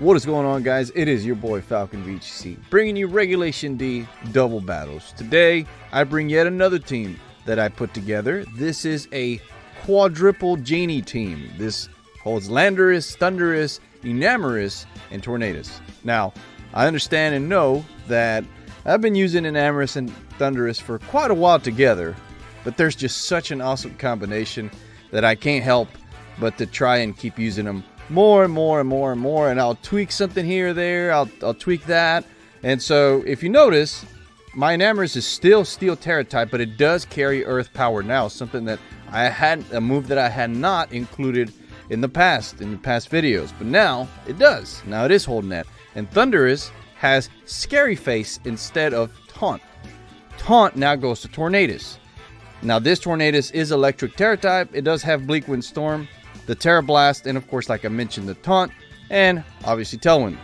What is going on, guys? It is your boy Falcon VGC bringing you Regulation D double battles. Today I bring yet another team that I put together. This is a quadruple Genie team. This holds Landorus, Thundurus, Enamorus, and Tornadus. Now I understand and know that I've been using Enamorus and Thundurus for quite a while together, but there's just such an awesome combination that I can't help but to try and keep using them more and more and more and more, and I'll tweak something here or there. I'll tweak that. And so if you notice, my Enamorus is still Steel Terra type, but it does carry Earth Power now, something that I had, a move that I had not included in the past videos, but now it does. Now it is holding that. And Thundurus has Scary Face instead of Taunt. Taunt now goes to Tornadus. Now this Tornadus is Electric Terra type. It does have Bleak Wind Storm, the Terra Blast, and of course, like I mentioned, the Taunt, and obviously Tailwind.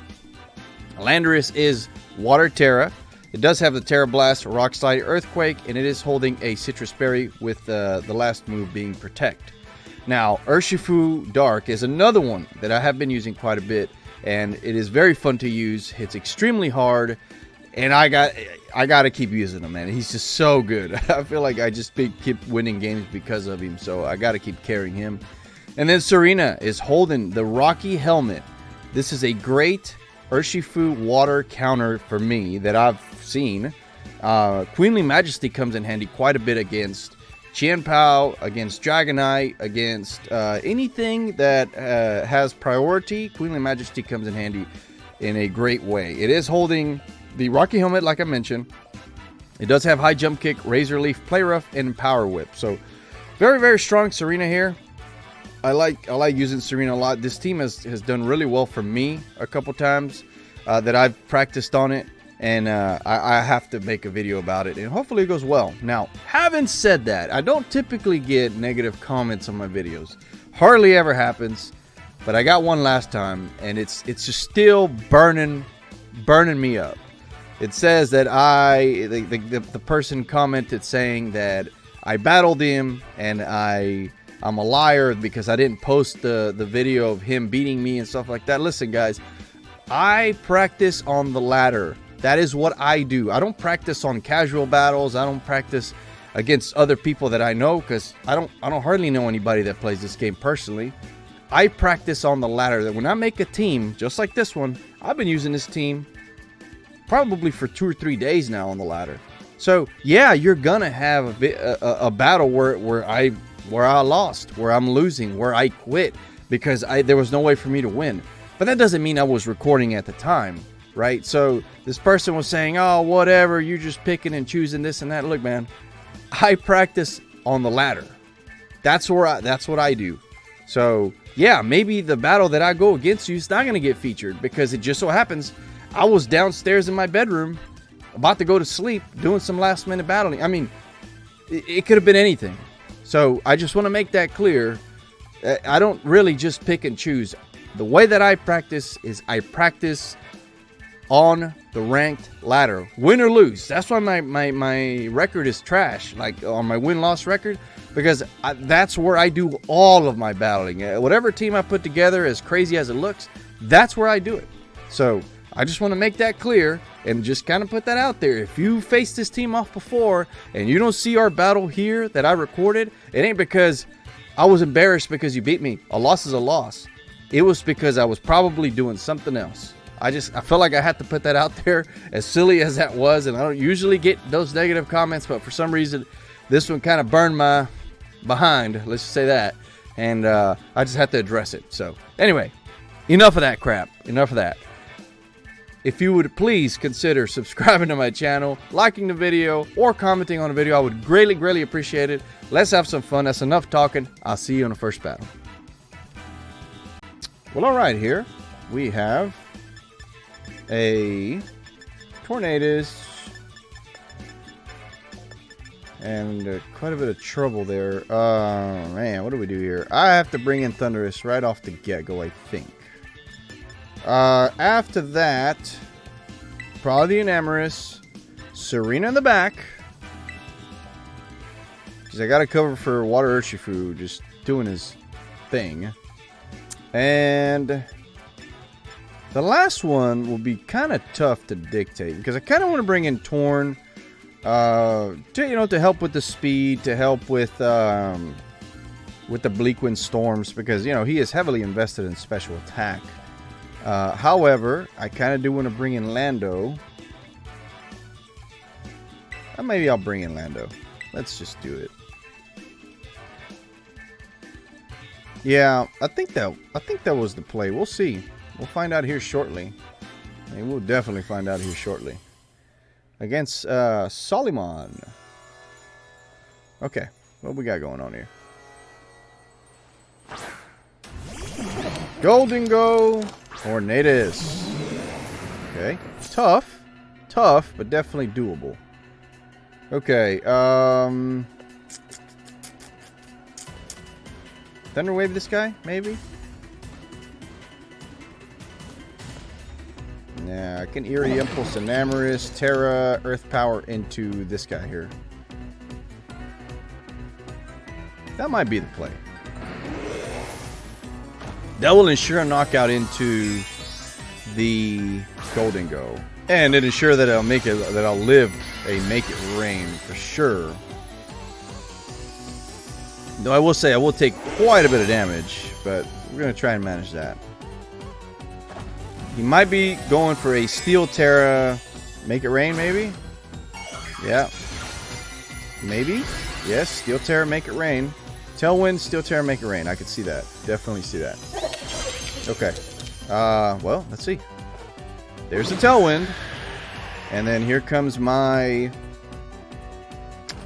Landorus is Water Terra. It does have the Terra Blast, Rock Slide, Earthquake, and it is holding a Citrus Berry with the last move being Protect. Now, Urshifu Dark is another one that I have been using quite a bit, and it is very fun to use. It's extremely hard, and I got to keep using him, man. He's just so good. I feel like I just keep winning games because of him, so I got to keep carrying him. And then Serena is holding the Rocky Helmet. This is a great Urshifu water counter for me that I've seen. Queenly Majesty comes in handy quite a bit against Qianpao, against Dragonite, against anything that has priority. Queenly Majesty comes in handy in a great way. It is holding the Rocky Helmet, like I mentioned. It does have High Jump Kick, Razor Leaf, Play Rough, and Power Whip. So very, very strong Serena here. I like using Serena a lot. This team has done really well for me a couple times that I've practiced on it, and I have to make a video about it, and hopefully it goes well. Now, having said that, I don't typically get negative comments on my videos. Hardly ever happens, but I got one last time, and it's just still burning me up. It says that the person commented saying that I battled him and I'm a liar because I didn't post the video of him beating me and stuff like that. Listen, guys, I practice on the ladder. That is what I do. I don't practice on casual battles. I don't practice against other people that I know, because I don't hardly know anybody that plays this game personally. I practice on the ladder. That when I make a team just like this one, I've been using this team probably for 2 or 3 days now on the ladder. So yeah, you're gonna have a battle where I lost, where I'm losing, where I quit because there was no way for me to win. But that doesn't mean I was recording at the time, right? So this person was saying, oh, whatever, you're just picking and choosing this and that. Look, man, I practice on the ladder. That's what I do. So yeah, maybe the battle that I go against you is not going to get featured because it just so happens I was downstairs in my bedroom about to go to sleep doing some last minute battling. I mean, it could have been anything. So I just want to make that clear. I don't really just pick and choose. The way that I practice is I practice on the ranked ladder, win or lose. That's why my record is trash, like on my win-loss record, because that's where I do all of my battling. Whatever team I put together, as crazy as it looks, that's where I do it. So I just want to make that clear and just kind of put that out there. If you faced this team off before and you don't see our battle here that I recorded, it ain't because I was embarrassed because you beat me. A loss is a loss. It was because I was probably doing something else. I felt like I had to put that out there, as silly as that was, and I don't usually get those negative comments, but for some reason this one kind of burned my behind, let's just say that, and I just had to address it. So anyway, enough of that crap. Enough of that. If you would please consider subscribing to my channel, liking the video, or commenting on the video, I would greatly, greatly appreciate it. Let's have some fun. That's enough talking. I'll see you in the first battle. Well, all right, here we have a Tornadus and quite a bit of trouble there. Man, what do we do here? I have to bring in Thundurus right off the get-go, I think. After that, probably the Enamorus, Serena in the back, because I got to cover for Water Urshifu just doing his thing. And The last one will be kind of tough to dictate because I kind of want to bring in Torn, to help with the speed, to help with the Bleakwind Storms, because he is heavily invested in special attack. However, I kind of do want to bring in Lando. Maybe I'll bring in Lando. Let's just do it. Yeah, I think that was the play. We'll see. We'll find out here shortly. And we'll definitely find out here shortly. Against Soliman. Okay, what we got going on here? Golden Go Tornadus. Okay, tough, but definitely doable. Okay, Thunder Wave this guy, maybe? Yeah, I can Eerie Impulse, Enamorous, Terra, Earth Power into this guy here. That might be the play. That will ensure a knockout into the Golden Go. And it ensure that I'll live a Make It Rain for sure. Though I will say I will take quite a bit of damage, but we're going to try and manage that. He might be going for a Steel Terra Make It Rain, maybe? Yeah. Maybe? Yes, Steel Terra Make It Rain. Tailwind, Steel Terra Make It Rain. I could see that. Definitely see that. Okay. Well, let's see. There's the Tailwind. And then here comes my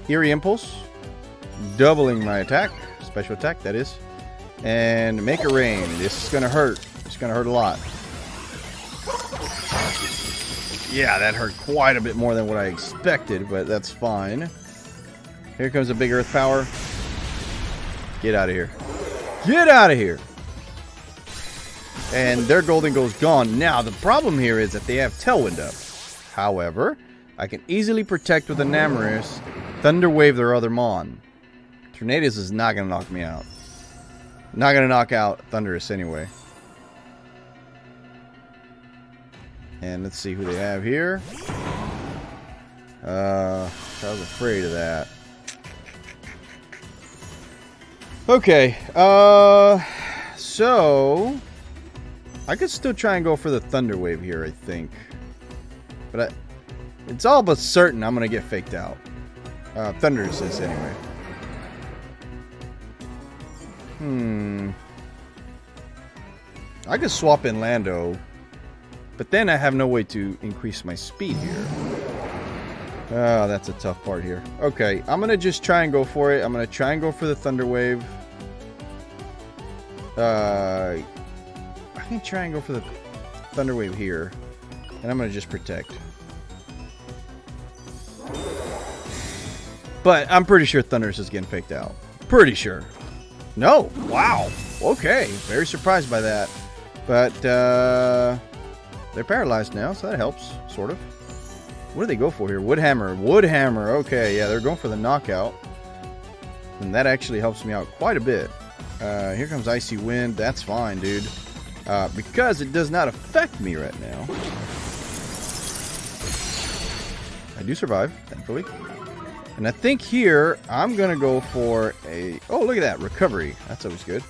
Eerie Impulse. Doubling my attack. Special attack, that is. And Make It Rain. This is going to hurt. It's going to hurt a lot. Yeah, that hurt quite a bit more than what I expected, but that's fine. Here comes a big Earth Power. Get out of here. Get out of here. And their Golden Go's gone. Now, the problem here is that they have Tailwind up. However, I can easily protect with Enamorous, Thunder Wave their other Mon. Tornadus is not going to knock me out. Not going to knock out Thunderous anyway. And let's see who they have here. I was afraid of that. Okay, so I could still try and go for the Thunder Wave here, I think. But it's all but certain I'm going to get faked out. Thunderous is anyway. I could swap in Lando, but then I have no way to increase my speed here. Oh, that's a tough part here. Okay, I'm going to just try and go for it. I'm going to try and go for the Thunder Wave. I can try and go for the Thunder Wave here. And I'm going to just protect. But I'm pretty sure Thunderous is getting faked out. Pretty sure. No. Wow. Okay. Very surprised by that. But they're paralyzed now, so that helps, sort of. What do they go for here? Woodhammer. Woodhammer. Okay, yeah, they're going for the knockout. And that actually helps me out quite a bit. Here comes Icy Wind. That's fine, dude. Because it does not affect me right now. I do survive, thankfully. And I think here, I'm going to go for a... Oh, look at that. Recovery. That's always good.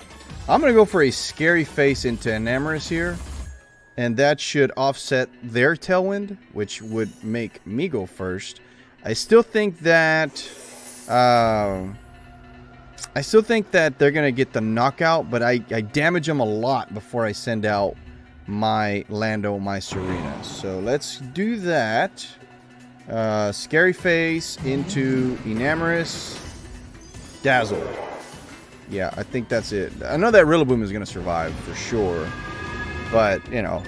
I'm going to go for a Scary Face into Enamorous here. And that should offset their Tailwind, which would make me go first. I still think that... they're going to get the knockout, but I damage them a lot before I send out my Lando, my Serena. So let's do that. Scary Face into Enamorous. Dazzle. Yeah, I think that's it. I know that Rillaboom is going to survive for sure. But, you know,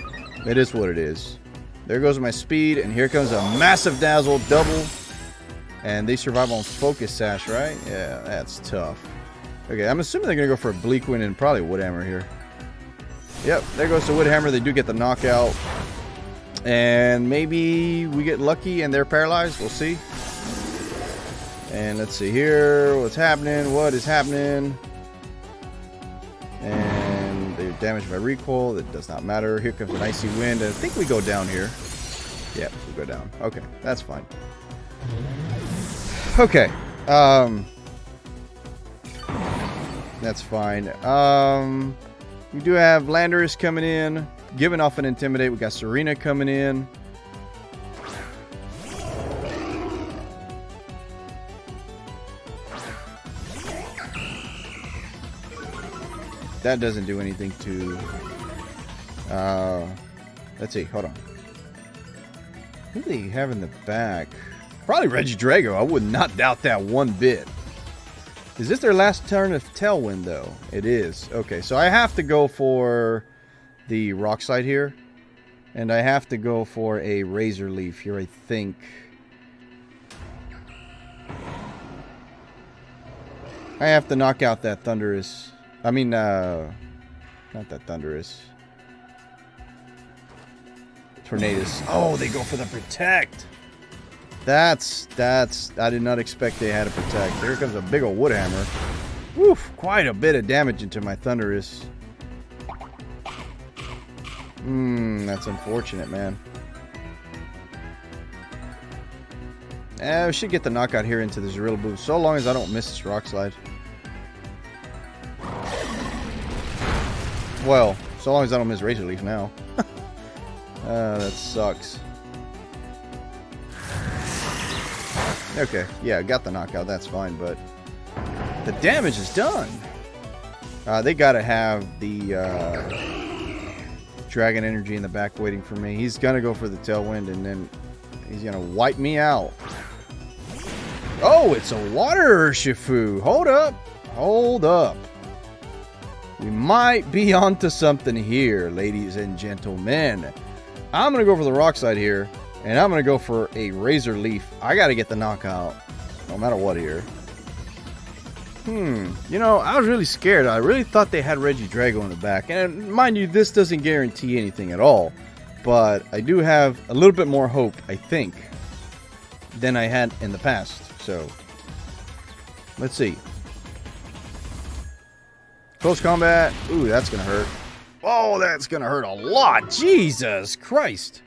it is what it is. There goes my speed, and here comes a massive Dazzle, double. And they survive on Focus Sash, right? Yeah, that's tough. Okay, I'm assuming they're going to go for a Bleakwind and probably Woodhammer here. Yep, there goes the Woodhammer. They do get the knockout. And maybe we get lucky and they're paralyzed. We'll see. And let's see here. What's happening? What is happening? And they're damage by recoil. That does not matter. Here comes an icy wind. I think we go down here. Yeah, we go down. Okay, that's fine. Okay. That's fine. We do have Landorus coming in, giving off an Intimidate. We got Serena coming in. That doesn't do anything to... let's see. Hold on. Who do they have in the back? Probably Regidrago. I would not doubt that one bit. Is this their last turn of Tailwind, though? It is. Okay, so I have to go for the Rock Slide here. And I have to go for a Razor Leaf here, I think. I have to knock out that Thunderous... I mean, not that Thunderous. Tornadus. Oh, they go for the Protect. That's, I did not expect they had a Protect. Here comes a big old Wood Hammer. Woof, quite a bit of damage into my Thunderous. That's unfortunate, man. We should get the knockout here into this Zorilla Boost, so long as I don't miss this Rock Slide. Well, so long as I don't miss Razor Leaf now. That sucks. Okay, yeah, got the knockout, that's fine, but the damage is done. They gotta have the Dragon Energy in the back waiting for me. He's gonna go for the Tailwind, and then he's gonna wipe me out. Oh, it's a Water Urshifu. Hold up. Hold up. We might be onto something here, ladies and gentlemen. I'm going to go for the Rock Slide here, and I'm going to go for a Razor Leaf. I got to get the knockout, no matter what here. You know, I was really scared. I really thought they had Regidrago in the back. And mind you, this doesn't guarantee anything at all. But I do have a little bit more hope, I think, than I had in the past. So, let's see. Close combat. Ooh, that's going to hurt. Oh, that's going to hurt a lot. Jesus Christ.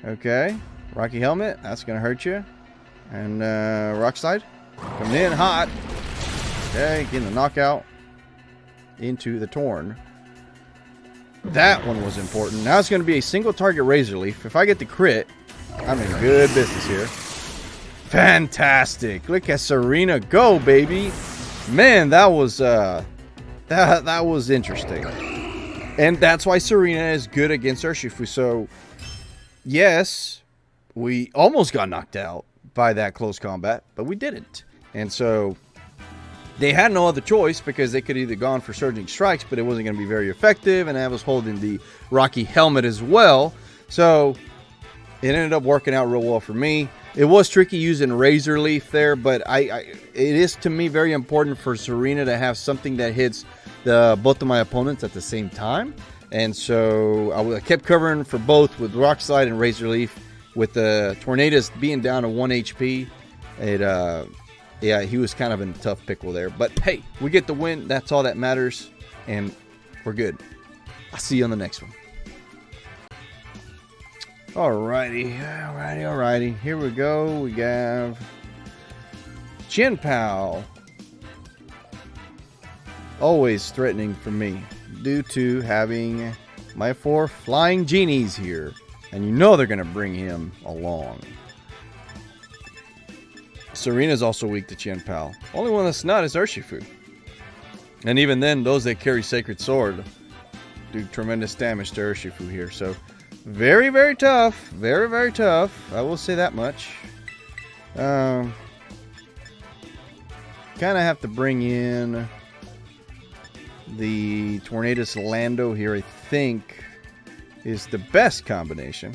Okay. Rocky Helmet. That's going to hurt you. And Rock Slide. Coming in hot. Okay. Getting the knockout into the Torn. That one was important. Now it's going to be a single target Razor Leaf. If I get the crit, I'm in good business here. Fantastic. Look at Serena go, baby. Man, that was... That was interesting. And that's why Serena is good against Urshifu. So, yes, we almost got knocked out by that close combat, but we didn't. And so, they had no other choice because they could either gone for Surging Strikes, but it wasn't going to be very effective, and I was holding the Rocky Helmet as well. So, it ended up working out real well for me. It was tricky using Razor Leaf there, but it is to me very important for Serena to have something that hits both of my opponents at the same time. And so I kept covering for both with Rock Slide and Razor Leaf. With the Tornadus being down to 1 HP, yeah, he was kind of in a tough pickle there. But hey, we get the win. That's all that matters, and we're good. I'll see you on the next one. Alrighty. Here we go. We have Chinpao. Always threatening for me due to having my 4 flying genies here. And you know they're going to bring him along. Serena's also weak to Chinpao. Only one that's not is Urshifu. And even then, those that carry Sacred Sword do tremendous damage to Urshifu here. So, very, very tough. Very, very tough. I will say that much. Kind of have to bring in the Tornadus Lando here, I think, is the best combination.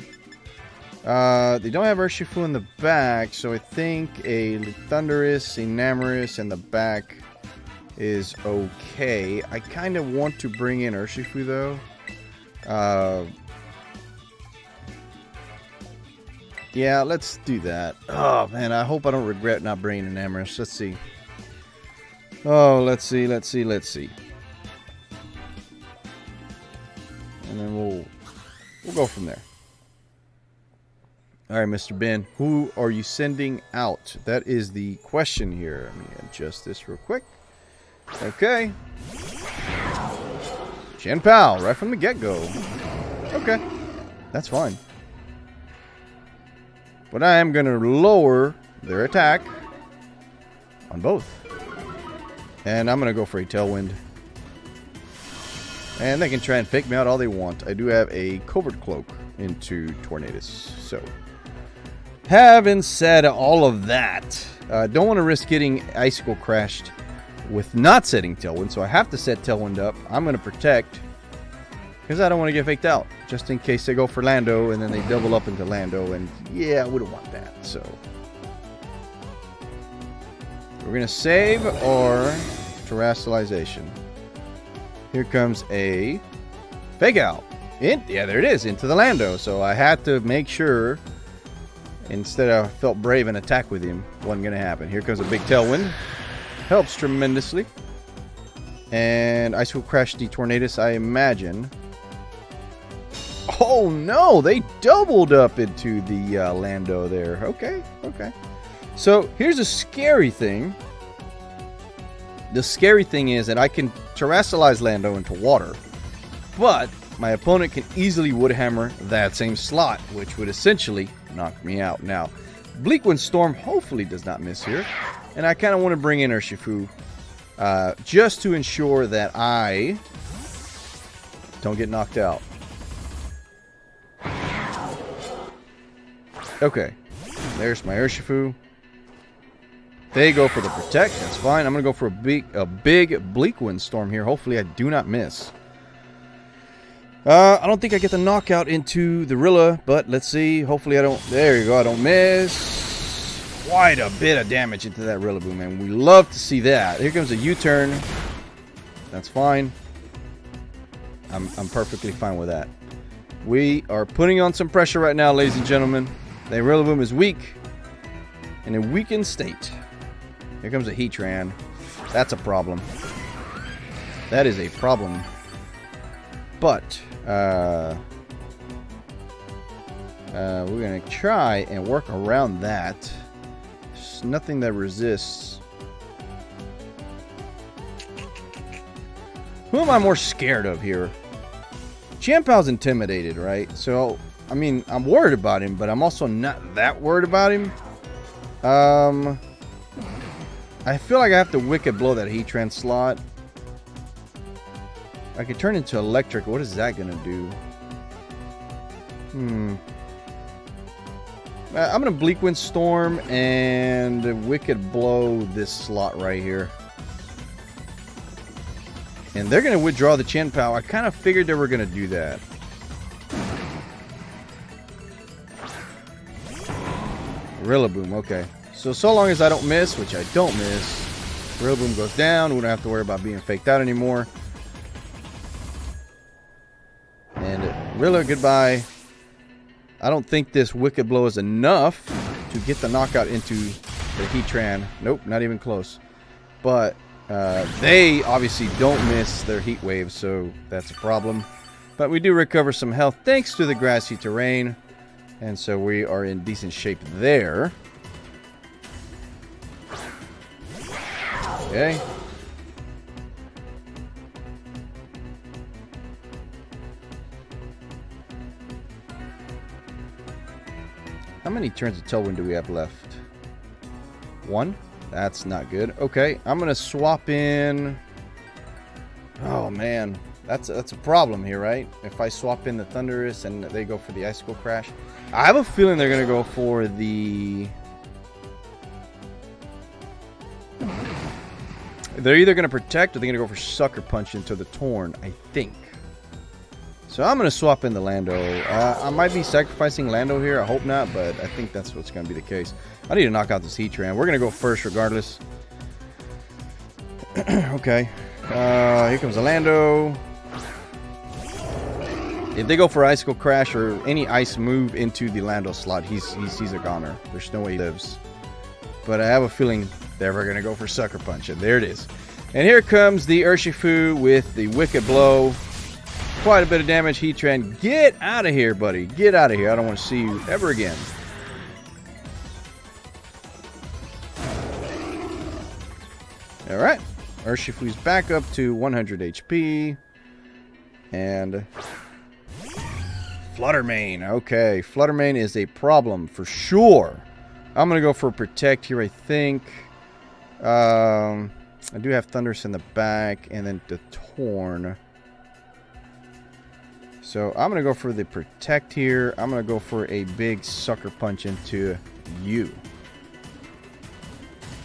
They don't have Urshifu in the back, so I think a Thunderous, a Namorous in the back is okay. I kind of want to bring in Urshifu, though. Yeah, let's do that. Oh, man, I hope I don't regret not bringing an Namorous. Let's see. Oh, let's see. go from there. All right, Mr. Ben, who are you sending out? That is the question here. Let me adjust this real quick. Okay. Chen Pao, right from the get-go. Okay, that's fine. But I am going to lower their attack on both. And I'm going to go for a Tailwind. And they can try and fake me out all they want. I do have a Covert Cloak into Tornadus. So, having said all of that, don't want to risk getting Icicle crashed with not setting Tailwind. So I have to set Tailwind up. I'm going to protect because I don't want to get faked out. Just in case they go for Lando and then they double up into Lando. And yeah, I wouldn't want that. So we're going to save our Terrestrialization. Here comes a fake out. Yeah, there it is. Into the Lando. So I had to make sure, instead I felt brave and attack with him, wasn't going to happen. Here comes a big Tailwind. Helps tremendously. And Ice will crash the Tornadus, I imagine. Oh no, they doubled up into the Lando there. Okay, okay. So here's a scary thing. The scary thing is that I can terrestrialize Lando into water, but my opponent can easily Woodhammer that same slot, which would essentially knock me out. Now, Bleakwind Storm hopefully does not miss here, and I kind of want to bring in Urshifu just to ensure that I don't get knocked out. Okay, there's my Urshifu. They go for the protect. That's fine. I'm gonna go for a big Bleakwind Storm here. Hopefully, I do not miss. I don't think I get the knockout into the Rilla, but let's see. Hopefully, I don't. There you go. I don't miss. Quite a bit of damage into that Rillaboom, man. We love to see that. Here comes a U-turn. That's fine. I'm perfectly fine with that. We are putting on some pressure right now, ladies and gentlemen. The Rillaboom is weak, in a weakened state. Here comes a Heatran. That's a problem. That is a problem. But we're going to try and work around that. There's nothing that resists. Who am I more scared of here? Champow's intimidated, right? So, I mean, I'm worried about him, but I'm also not that worried about him. I feel like I have to Wicked Blow that Heatran slot. I could turn into electric. What is that going to do? I'm going to Bleakwind Storm and Wicked Blow this slot right here. And they're going to withdraw the Chien-Pao. I kind of figured they were going to do that. Rillaboom, okay. So long as I don't miss, which I don't miss, Rillaboom goes down. We don't have to worry about being faked out anymore. And Rilla, goodbye. I don't think this Wicked Blow is enough to get the knockout into the Heatran. Nope, not even close. But they obviously don't miss their Heat Wave, so that's a problem. But we do recover some health thanks to the grassy terrain. And so we are in decent shape there. Okay. How many turns of Tailwind do we have left? One? That's not good. Okay, I'm going to swap in... Oh, man. That's a problem here, right? If I swap in the Thunderous and they go for the Icicle Crash. I have a feeling they're going to go for the... They're either going to protect or they're going to go for Sucker Punch into the Torn, I think. So I'm going to swap in the Lando. I might be sacrificing Lando here. I hope not, but I think that's what's going to be the case. I need to knock out this Heatran. We're going to go first regardless. Okay. Here comes the Lando. If they go for Icicle Crash or any ice move into the Lando slot, he's a goner. There's no way he lives. But I have a feeling they're going to go for Sucker Punch. And there it is. And here comes the Urshifu with the Wicked Blow. quite a bit of damage. Heatran, get out of here, buddy. Get out of here. I don't want to see you ever again. Alright. Urshifu's back up to 100 HP. And Fluttermane. Okay, Fluttermane is a problem for sure. I'm going to go for Protect here, I think. I do have Thundurus in the back, and then the Torn. So I'm going to go for the Protect here. I'm going to go for a big Sucker Punch into you.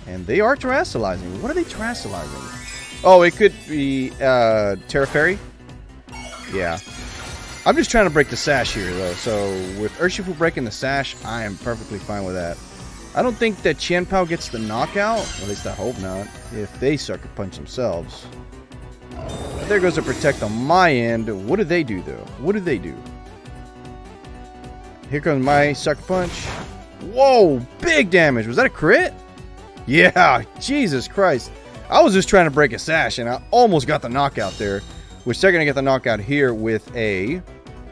And they are Terrastalizing. What are they Terrastalizing? Oh, it could be Terra Fairy. Yeah. I'm just trying to break the Sash here, though. So with Urshifu breaking the Sash, I am perfectly fine with that. I don't think that Qianpao gets the knockout. At least I hope not. If they Sucker Punch themselves. There goes a Protect on my end. What do they do, though? What do they do? Here comes my Sucker Punch. Whoa! Big damage. Was that a crit? Yeah! Jesus Christ. I was just trying to break a Sash, and I almost got the knockout there. Which they're going to get the knockout here with a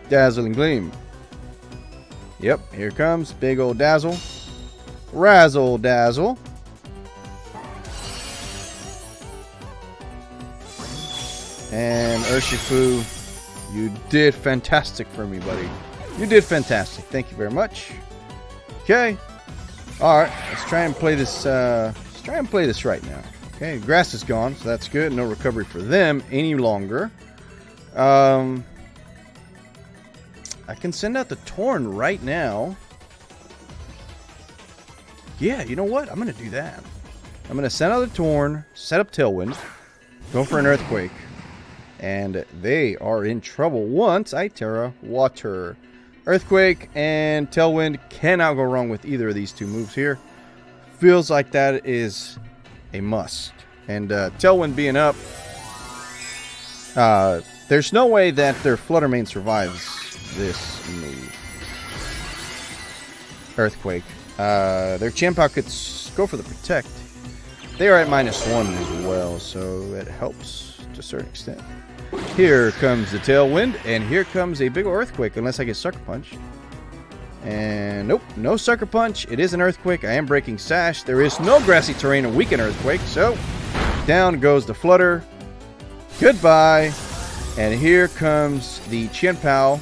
Dazzling Gleam. Yep, here comes big old Dazzle. Razzle Dazzle. And Urshifu, you did fantastic for me, buddy. You did fantastic. Thank you very much. Okay. Alright, let's try and play this right now. Okay, grass is gone, so that's good. No recovery for them any longer. I can send out the Torn right now. Yeah, you know what? I'm going to do that. I'm going to send out the Torn, set up Tailwind, go for an Earthquake. And they are in trouble once I Terra Water. Earthquake and Tailwind cannot go wrong with either of these two moves here. Feels like that is a must. And Tailwind being up, there's no way that their Fluttermane survives this move. Earthquake. Their Qianpao could go for the Protect. They are at -1 as well, so it helps to a certain extent. Here comes the Tailwind, and here comes a big Earthquake, unless I get Sucker Punch. And nope, no Sucker Punch. It is an Earthquake. I am breaking Sash. There is no grassy terrain to weaken Earthquake, so down goes the Flutter. Goodbye. And here comes the Qianpao.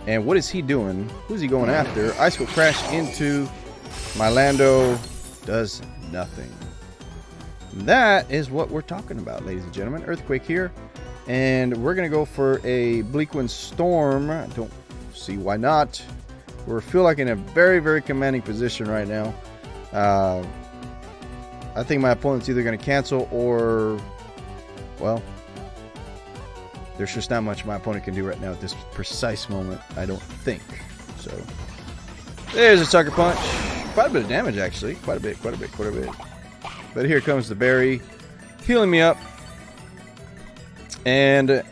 And what is he doing? Who's he going after? Icicle Crash into my Lando. Does nothing. That is what we're talking about, ladies and gentlemen. Earthquake here. And we're going to go for a Bleakwind Storm. I don't see why not. We feel like in a very, very commanding position right now. I think my opponent's either going to cancel or, well, there's just not much my opponent can do right now at this precise moment, I don't think. So, there's a Sucker Punch. Quite a bit of damage, actually. Quite a bit. But here comes the Berry, healing me up. And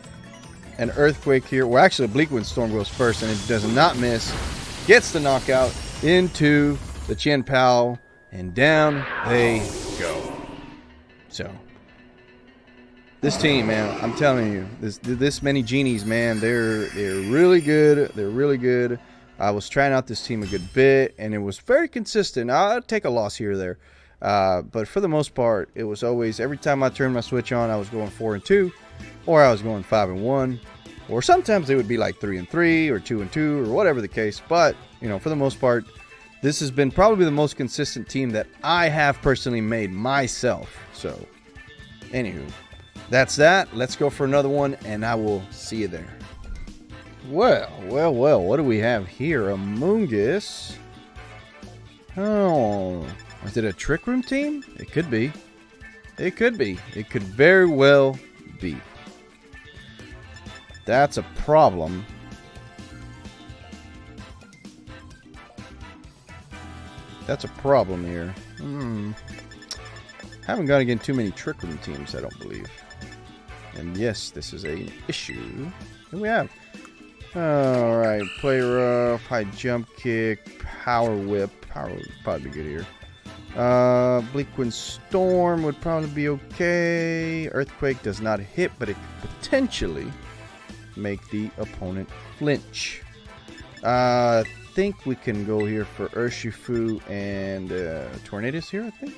an Earthquake here. Well, actually, a Bleakwind Storm goes first, and it does not miss. Gets the knockout into the Qianpao, and down they go. So, this team, man, I'm telling you, this many Genies, man, they're really good. They're really good. I was trying out this team a good bit, and it was very consistent. I'll take a loss here or there. But for the most part, it was always, every time I turned my switch on, I was going 4-2, or I was going 5-1, or sometimes it would be like 3-3, or 2-2, or whatever the case. But, you know, for the most part, this has been probably the most consistent team that I have personally made myself. So, anywho, that's that. Let's go for another one, and I will see you there. Well, what do we have here? A Moongus. Oh, is it a Trick Room team? It could be. It could be. It could very well be. That's a problem. That's a problem here. Haven't gone against too many Trick Room teams, I don't believe. And yes, this is an issue. Here we have. Alright, Play Rough, High Jump Kick, Power Whip. Power would probably be good here. Bleak Wind Storm would probably be okay. Earthquake does not hit, but it could potentially make the opponent flinch. I think we can go here for Urshifu and Tornadus here, I think.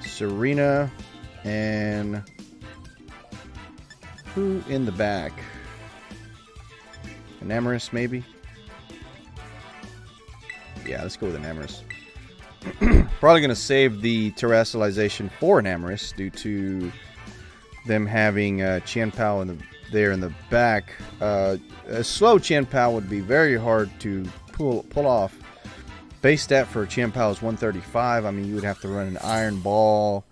Serena and who in the back? Enamorus, maybe? Yeah, let's go with Enamorus. Probably going to save the terrestrialization for Enamorus due to them having Chien-Pao in the back. A slow Chien-Pao would be very hard to pull off. Base stat for Chien-Pao is 135. I mean, you would have to run an Iron Ball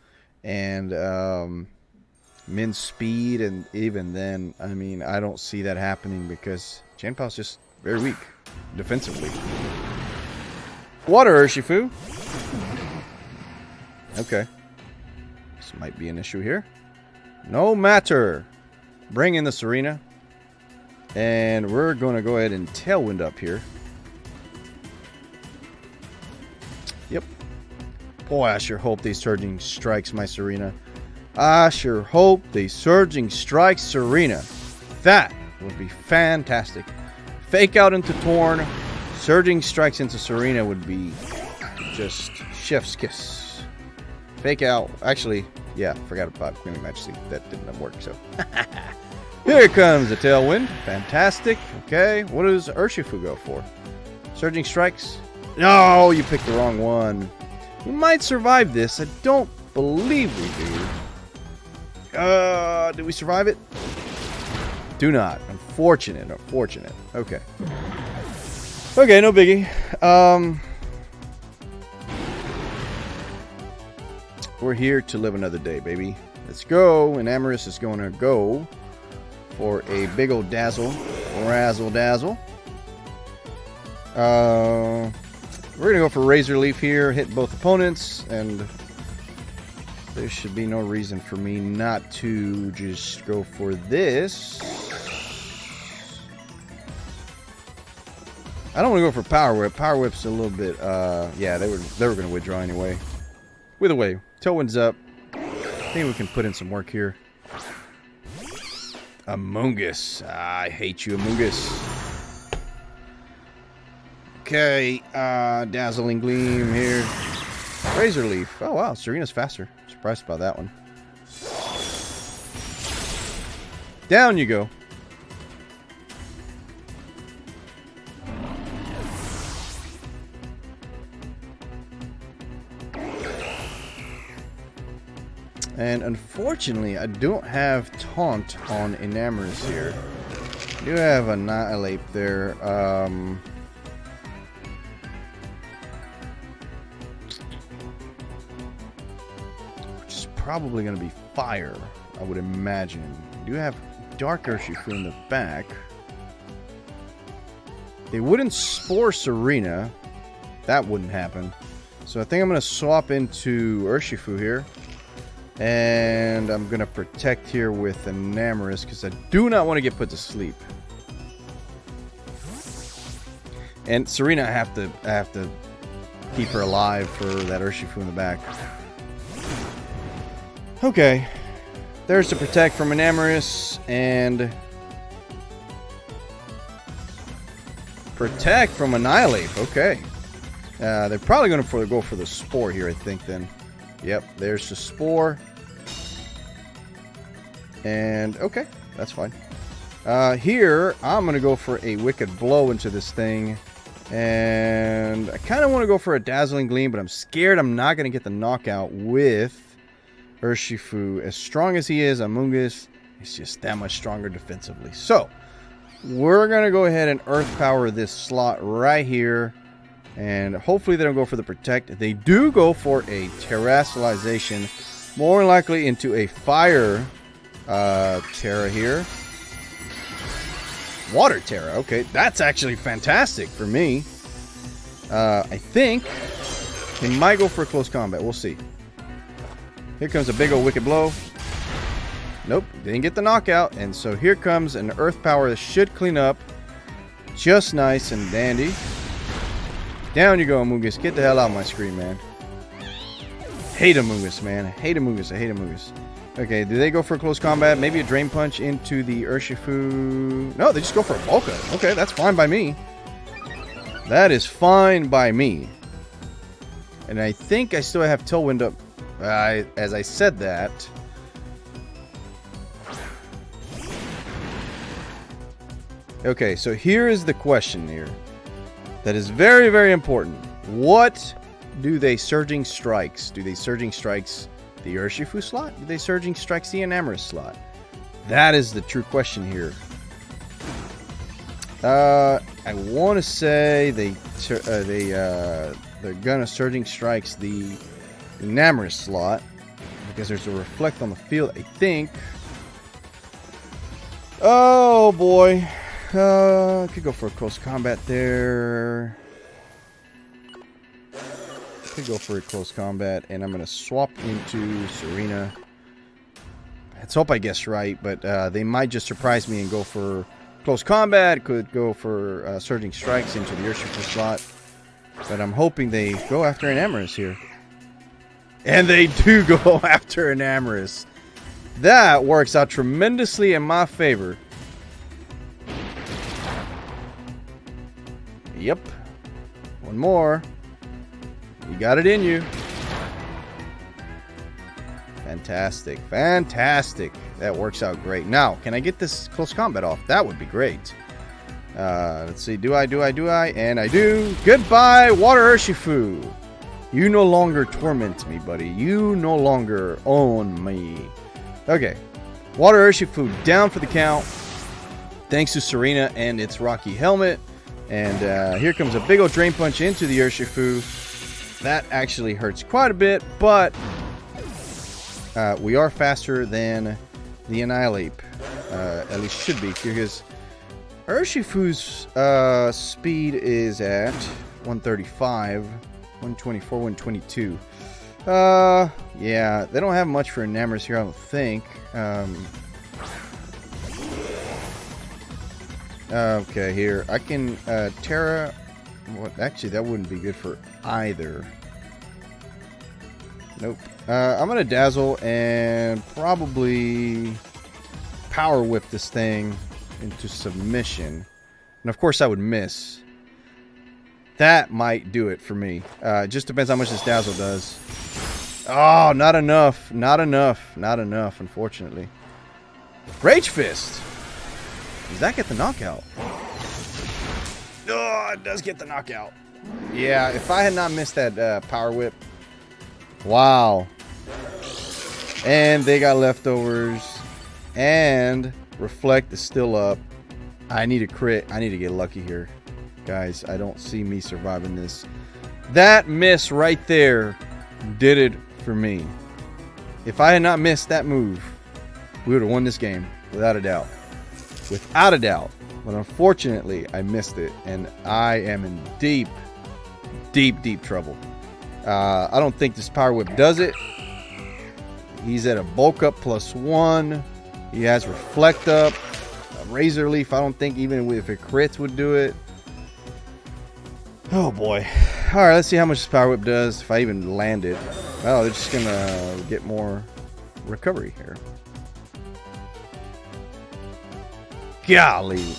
and min speed, and even then, I mean, I don't see that happening because Chien-Pao is just very weak defensively. Water Urshifu. Okay. This might be an issue here. No matter. Bring in the Serena. And we're going to go ahead and Tailwind up here. Yep. Boy, I sure hope they Surging Strikes my Serena. I sure hope they Surging Strikes Serena. That would be fantastic. Fake out into Torn. Surging Strikes into Serena would be just chef's kiss. Fake out. Actually, yeah, forgot about Queen Majesty. That didn't work, so. Here comes the Tailwind. Fantastic. Okay, what does Urshifu go for? Surging Strikes? No, you picked the wrong one. We might survive this. I don't believe we do. Did we survive it? Do not. Unfortunate. Okay. Okay, no biggie. We're here to live another day, baby. Let's go. And Enamorus is going to go for a big old dazzle. Razzle dazzle. We're going to go for Razor Leaf here. Hit both opponents. And there should be no reason for me not to just go for this. I don't want to go for Power Whip. Power Whip's a little bit, yeah, they were going to withdraw anyway. Either way, Tailwind's up. I think we can put in some work here. Amoonguss. I hate you, Amoonguss. Okay, Dazzling Gleam here. Razor Leaf. Oh, wow, Serena's faster. Surprised by that one. Down you go. And unfortunately, I don't have Taunt on Enamorus here. I do have Annihilate there. Which is probably going to be Fire, I would imagine. I do have Dark Urshifu in the back. They wouldn't Spore Serena. That wouldn't happen. So I think I'm going to swap into Urshifu here. And I'm going to protect here with Enamorus because I do not want to get put to sleep. And Serena, I have to keep her alive for that Urshifu in the back. Okay. There's the protect from Enamorus and protect from Annihilate. Okay. They're probably going to go for the Spore here, I think, then. Yep, there's the Spore. And, okay, that's fine. Here, I'm going to go for a Wicked Blow into this thing. And I kind of want to go for a Dazzling Gleam, but I'm scared I'm not going to get the knockout with Urshifu. As strong as he is, Amoonguss is just that much stronger defensively. So, we're going to go ahead and Earth Power this slot right here. And hopefully they don't go for the protect. They do go for a terrestrialization, more likely into a fire Terra here. Water Terra. Okay, that's actually fantastic for me. I think they might go for close combat. We'll see. Here comes a big old Wicked Blow. Nope, didn't get the knockout. And so here comes an Earth Power that should clean up just nice and dandy. Down you go, Amoonguss. Get the hell out of my screen, man. Hate Amoonguss, man. Hate Amoonguss. I hate Amoonguss. Okay, do they go for close combat? Maybe a Drain Punch into the Urshifu. No, they just go for a Bulk Up. Okay, that's fine by me. That is fine by me. And I think I still have Tailwind up. As I said that. Okay, so here is the question here. That is very, very important. What do they Surging Strikes? Do they Surging Strikes the Urshifu slot? Do they Surging Strikes the Enamorous slot? That is the true question here. I want to say they're gonna Surging Strikes the Enamorous slot because there's a Reflect on the field, I think. Oh boy. Could go for a close combat there. Could go for a close combat, and I'm going to swap into Serena. Let's hope I guess right, but they might just surprise me and go for close combat. Could go for Surging Strikes into the Urshifu slot. But I'm hoping they go after an Enamorous here. And they do go after an Enamorous. That works out tremendously in my favor. Yep. One more. You got it in you. Fantastic. Fantastic. That works out great. Now, can I get this close combat off? That would be great. Let's see. Do I? And I do. Goodbye, Water Urshifu. You no longer torment me, buddy. You no longer own me. Okay. Water Urshifu down for the count. Thanks to Serena and its Rocky Helmet. And here comes a big old Drain Punch into the Urshifu. That actually hurts quite a bit, but we are faster than the Annihilate. At least should be, because Urshifu's speed is at 135, 124, 122. Yeah, they don't have much for Enamorous here, I don't think. Okay, here. I can, Terra... Well, actually, that wouldn't be good for either. Nope. I'm going to Dazzle and probably Power Whip this thing into submission. And of course, I would miss. That might do it for me. It just depends how much this Dazzle does. Oh, not enough. Not enough. Not enough, unfortunately. Rage Fist! Does that get the knockout? Oh, it does get the knockout. Yeah, if I had not missed that Power Whip. Wow. And they got leftovers. And Reflect is still up. I need a crit. I need to get lucky here. Guys, I don't see me surviving this. That miss right there did it for me. If I had not missed that move, we would have won this game. Without a doubt. Without a doubt. But unfortunately, I missed it. And I am in deep, deep, deep trouble. I don't think this Power Whip does it. He's at a Bulk Up +1. He has Reflect Up. Razor Leaf, I don't think even if it crits would do it. Oh boy. Alright, let's see how much this Power Whip does if I even land it. Oh, they're just going to get more recovery here. Golly.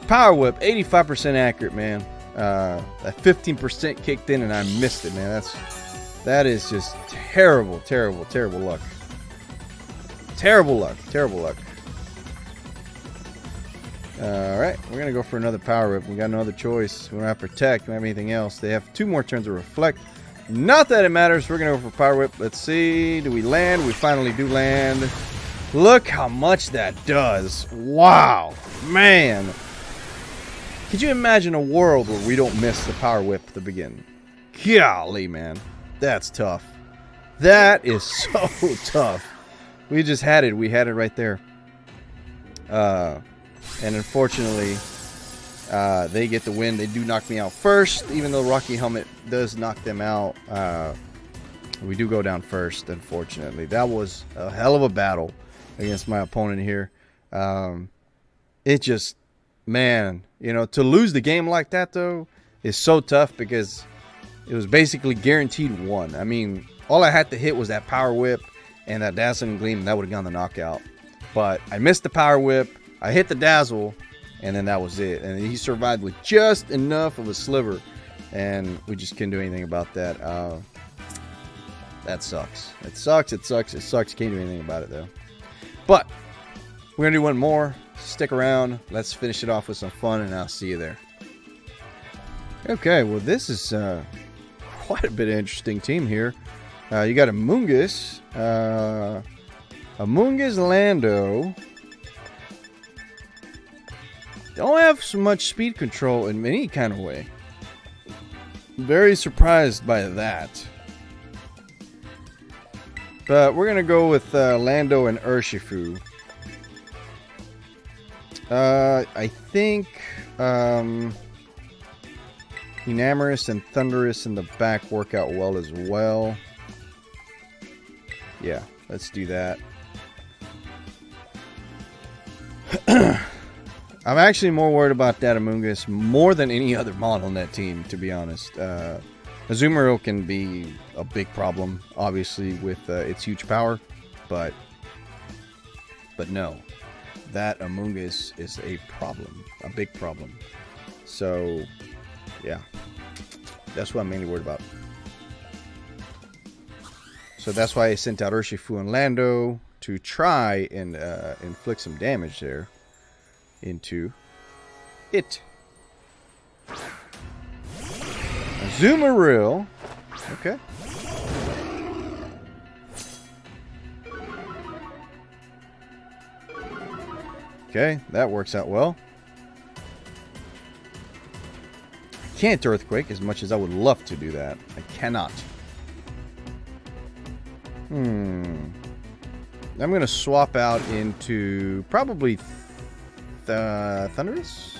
Power Whip, 85% accurate, man. That 15% kicked in and I missed it, man. That is just terrible, terrible, terrible luck. Terrible luck, terrible luck. Alright, we're going to go for another Power Whip. We got no other choice. We don't have Protect. We don't have anything else. They have 2 more turns of Reflect. Not that it matters. We're going to go for Power Whip. Let's see. Do we land? We finally do land. Look how much that does. Wow. Man. Could you imagine a world where we don't miss the Power Whip at the beginning? Golly, man. That's tough. That is so tough. We just had it. We had it right there. And unfortunately, they get the win. They do knock me out first, even though Rocky Helmet does knock them out. We do go down first, unfortunately. That was a hell of a battle. against my opponent here. It just, man, you know, to lose the game like that, though, is so tough because it was basically guaranteed one. I mean, all I had to hit was that power whip and that dazzling gleam, and that would have gone the knockout. But I missed the power whip, I hit the dazzle, and then that was it. And he survived with just enough of a sliver, and we just couldn't do anything about that. That sucks. It sucks, it sucks, it sucks. Can't do anything about it, though. But we're going to do one more. Stick around. Let's finish it off with some fun, and I'll see you there. Okay, well, this is quite a bit of interesting team here. You got Amoonguss, Lando. Don't have so much speed control in any kind of way. Very surprised by that. But we're going to go with Lando and Urshifu. I think Enamorous and Thunderous in the back work out well as well. Yeah, let's do that. I'm actually more worried about that Amoonguss more than any other model on that team, to be honest. Azumarill can be a big problem, obviously, with its huge power, but no. That Amoonguss is a problem, a big problem. So, yeah, that's what I'm mainly worried about. So that's why I sent out Urshifu and Lando to try and inflict some damage there into it. Azumarill. Okay. Okay, that works out well. Can't Earthquake as much as I would love to do that. I cannot. I'm going to swap out into probably Thunderous.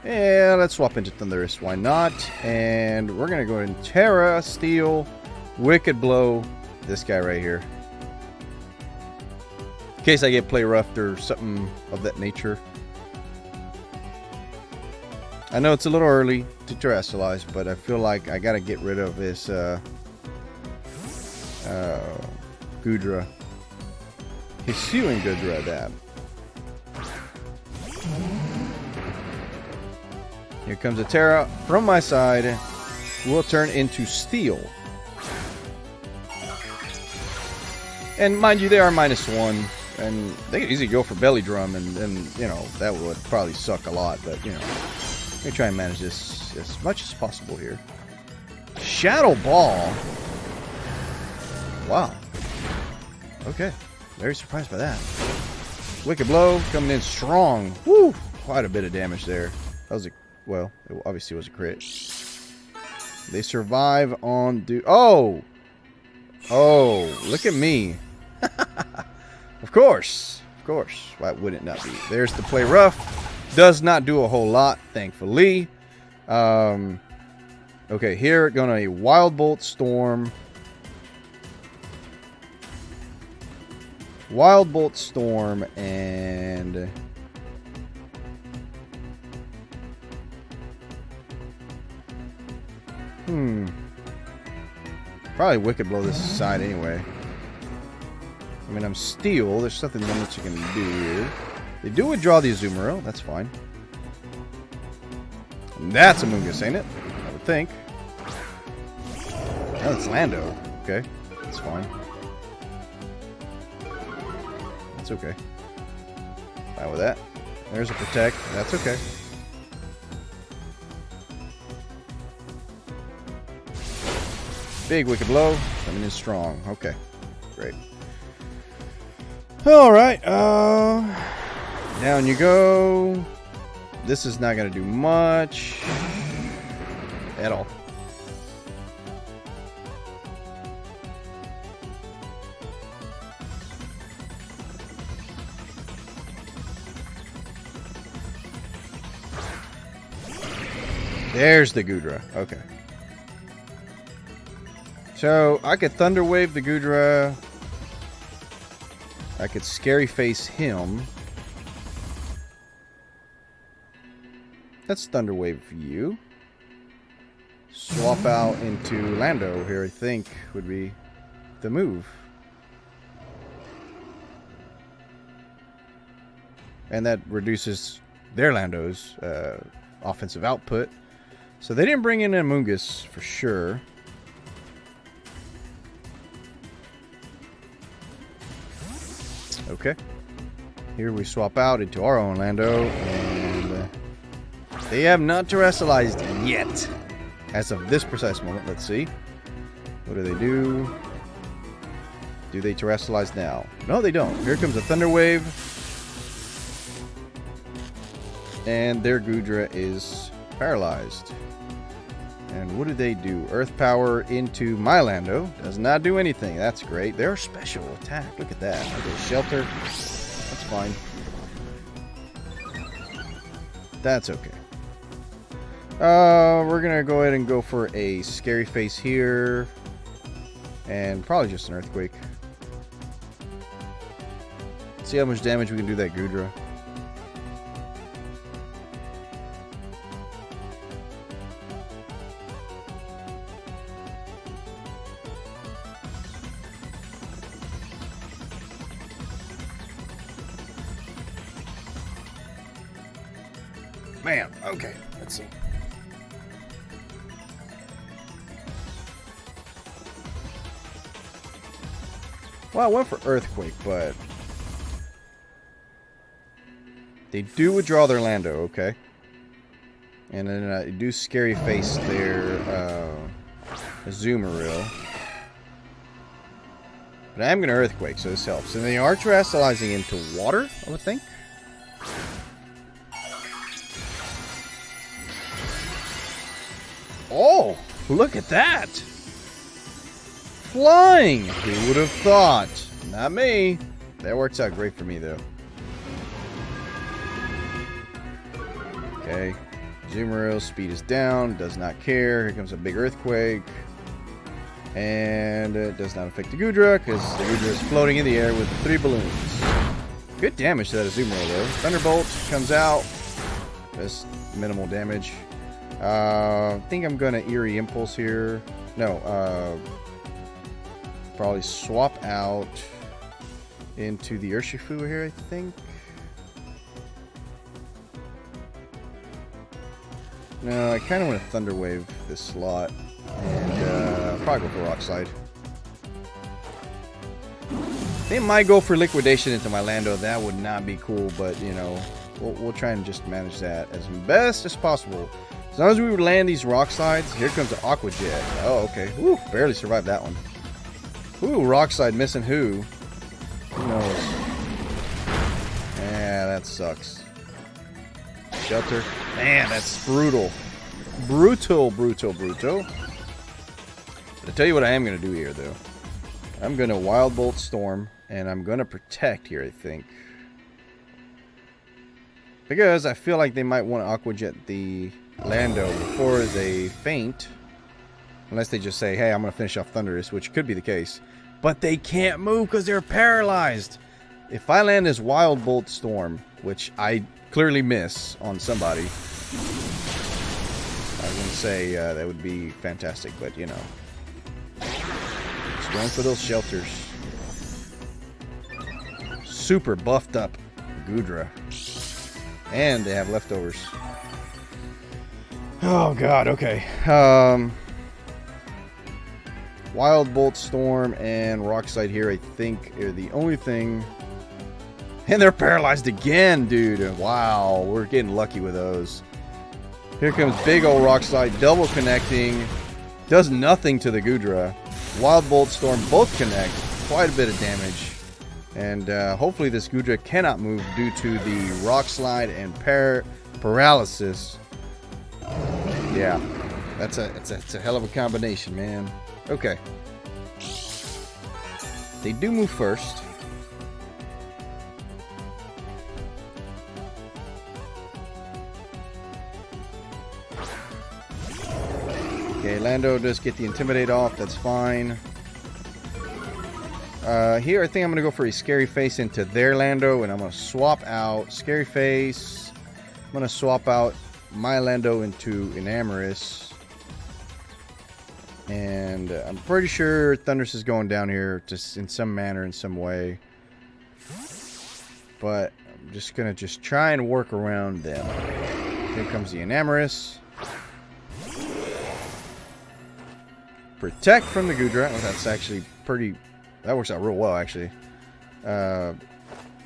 Yeah, let's swap into Thunderous. Why not? And we're going to go in Terra, Steel, Wicked Blow, this guy right here. In case I get play roughed or something of that nature. I know it's a little early to terrestrialize, but I feel like I got to get rid of this Goodra. Hisuian Goodra at that. Here comes a Terra from my side. Will turn into Steel. And mind you, they are -1. And they could easily go for Belly Drum, and you know, that would probably suck a lot. But, you know, let me try and manage this as much as possible here. Shadow Ball. Wow. Okay. Very surprised by that. Wicked Blow coming in strong. Woo! Quite a bit of damage there. That was a, well, it obviously was a crit. They survive on oh! Oh, look at me. Of course. Of course. Why would it not be? There's the play rough. Does not do a whole lot, thankfully. Okay, here gonna Wild Bolt Storm. Wild Bolt Storm and probably Wicked Blow this side anyway. I mean, I'm Steel. There's nothing much you can do here. They do withdraw the Azumarill. That's fine. And that's Amoonguss, ain't it? I would think. Oh, it's Lando. Okay. That's fine. That's okay. Fine with that. There's a Protect. That's okay. Big Wicked Blow. Coming in strong. Okay. Great. Alright. Down you go. This is not going to do much at all. There's the Goodra. Okay. So I could Thunder Wave the Goodra. I could Scary Face him. Let's Thunder Wave you. Swap out into Lando here, I think, would be the move. And that reduces their Lando's offensive output. So they didn't bring in an Amoonguss for sure. Okay. Here we swap out into our own Lando. And they have not terrestrialized yet. As of this precise moment, let's see. What do they do? Do they terrestrialize now? No, they don't. Here comes a Thunder Wave. And their Goodra is paralyzed. And what do they do? Earth Power into my Lando. Does not do anything. That's great. They're special attack. Look at that. Okay, Shelter. That's fine. That's okay. We're going to go ahead and go for a Scary Face here. And probably just an Earthquake. See how much damage we can do that Goodra. Man, okay, let's see. Well, I went for Earthquake, but they do withdraw their Lando, okay. And then I do Scary Face their Azumarill. But I am going to Earthquake, so this helps. And they are terrestrializing into water, I would think. Oh, look at that! Flying! Who would have thought? Not me. That works out great for me, though. Okay. Azumarill, speed is down. Does not care. Here comes a big Earthquake. And it does not affect the Goodra, because the Goodra is floating in the air with 3 balloons. Good damage to that Azumarill, though. Thunderbolt comes out. Just minimal damage. I think I'm going to Eerie Impulse here. No, probably swap out into the Urshifu here, I think. No, I kind of want to Thunder Wave this slot. And probably go for Rock Slide. They might go for Liquidation into my Lando. That would not be cool, but, you know, we'll try and just manage that as best as possible. As long as we land these Rock Slides, here comes the Aqua Jet. Oh, okay. Woo, barely survived that one. Ooh, Rock Slide missing who? Who knows? Yeah, that sucks. Shelter. Man, that's brutal. Brutal. But I'll tell you what I am going to do here, though. I'm going to Wild Bolt Storm, and I'm going to Protect here, I think. Because I feel like they might want to Aqua Jet the Lando before they faint. Unless they just say, hey, I'm going to finish off Thundurus, which could be the case. But they can't move because they're paralyzed. If I land this Wild Bolt Storm, which I clearly miss on somebody, I was going to say that would be fantastic, but you know. Just going for those shelters. Super buffed up Goodra. And they have leftovers. Oh god, okay. Wild Bolt Storm and Rock Slide here, I think, are the only thing. And they're paralyzed again, dude. Wow, we're getting lucky with those. Here comes big old Rock Slide, double connecting. Does nothing to the Goodra. Wild Bolt Storm both connect. Quite a bit of damage. And hopefully this Goodra cannot move due to the Rock Slide and paralysis. Yeah, it's a hell of a combination, man. Okay. They do move first. Okay, Lando does get the Intimidate off. That's fine. Here, I think I'm going to go for a Scary Face into their Lando, and I'm going to swap out Scary Face. I'm going to swap out my Lando into Enamorous. And I'm pretty sure Thundurus is going down here just in some manner, in some way. But I'm just going to try and work around them. Here comes the Enamorous. Protect from the Goodra. Oh, that's actually pretty... That works out real well, actually.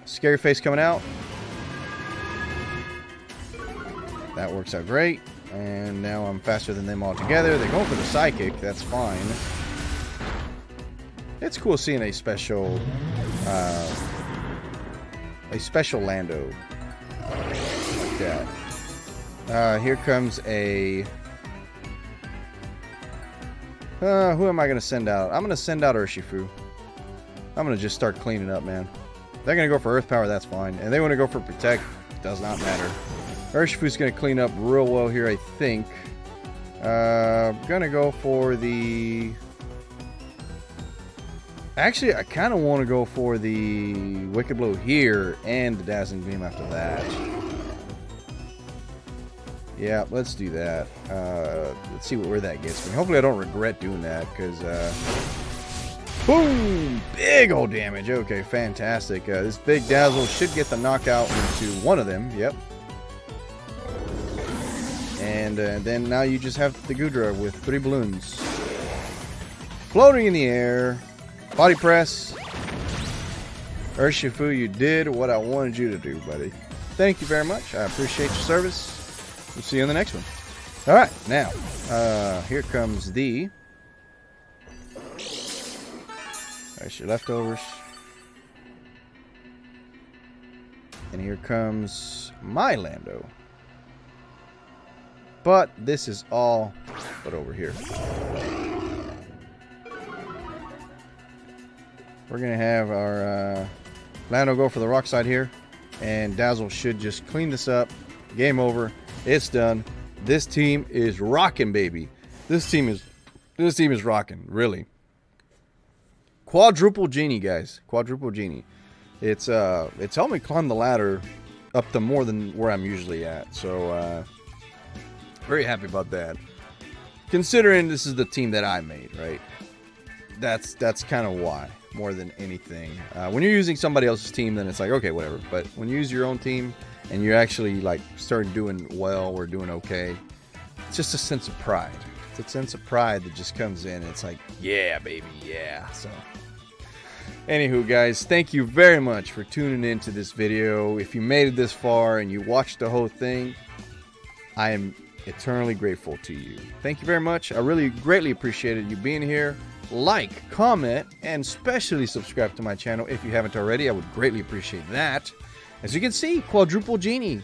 Scary Face coming out. That works out great. And now I'm faster than them all together. They're going for the Psychic. That's fine. It's cool seeing a special Lando like that. Here comes a... who am I going to send out? I'm going to send out Urshifu. I'm going to just start cleaning up, man. They're going to go for Earth Power, that's fine. And they want to go for Protect, does not matter. Urshifu's going to clean up real well here, I think. Going to go for the... Actually, I kind of want to go for the Wicked Blow here and the Dazzling Beam after that. Yeah, let's do that. Let's see where that gets me. Hopefully I don't regret doing that, because... boom! Big old damage. Okay, fantastic. This big Dazzle should get the knockout into one of them. Yep. And then now you just have the Goodra with 3 balloons. Floating in the air. Body press. Urshifu, you did what I wanted you to do, buddy. Thank you very much. I appreciate your service. We'll see you in the next one. Alright, now, here comes the... There's your leftovers. And here comes my Lando. But this is all but over here. We're going to have our Lando go for the rock side here. And Dazzle should just clean this up. Game over. It's done. This team is rocking, baby. This team is rocking, really. Quadruple Genie, guys. Quadruple Genie. It's helped me climb the ladder up to more than where I'm usually at. So very happy about that. Considering this is the team that I made, right? That's kind of why, more than anything. When you're using somebody else's team, then it's like, okay, whatever. But when you use your own team and you're actually like starting doing well or doing okay, it's just a sense of pride. It's a sense of pride that just comes in. It's like, yeah, baby, yeah. So, anywho, guys, thank you very much for tuning into this video. If you made it this far and you watched the whole thing, I am eternally grateful to you. Thank you very much. I really greatly appreciated you being here. Like, comment, and especially subscribe to my channel if you haven't already. I would greatly appreciate that. As you can see, Quadruple Genie,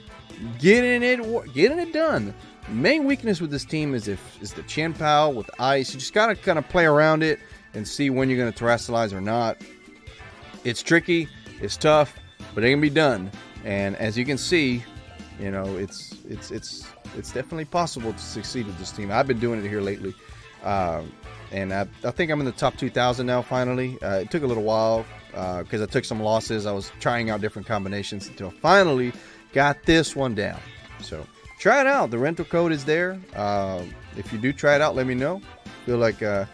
getting it done. Main weakness with this team is the Chien-Pao with ice. You just gotta kind of play around it and see when you're gonna terrestrialize or not. It's tricky, it's tough, but it can be done. And as you can see, you know, it's definitely possible to succeed with this team. I've been doing it here lately, and I think I'm in the top 2,000 now. Finally, it took a little while because I took some losses. I was trying out different combinations until I finally got this one down. So. Try it out. The rental code is there. If you do try it out, let me know. Feel like I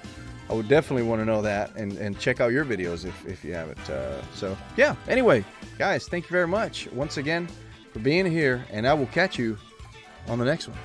would definitely want to know that and check out your videos if you haven't. So, yeah. Anyway, guys, thank you very much once again for being here, and I will catch you on the next one.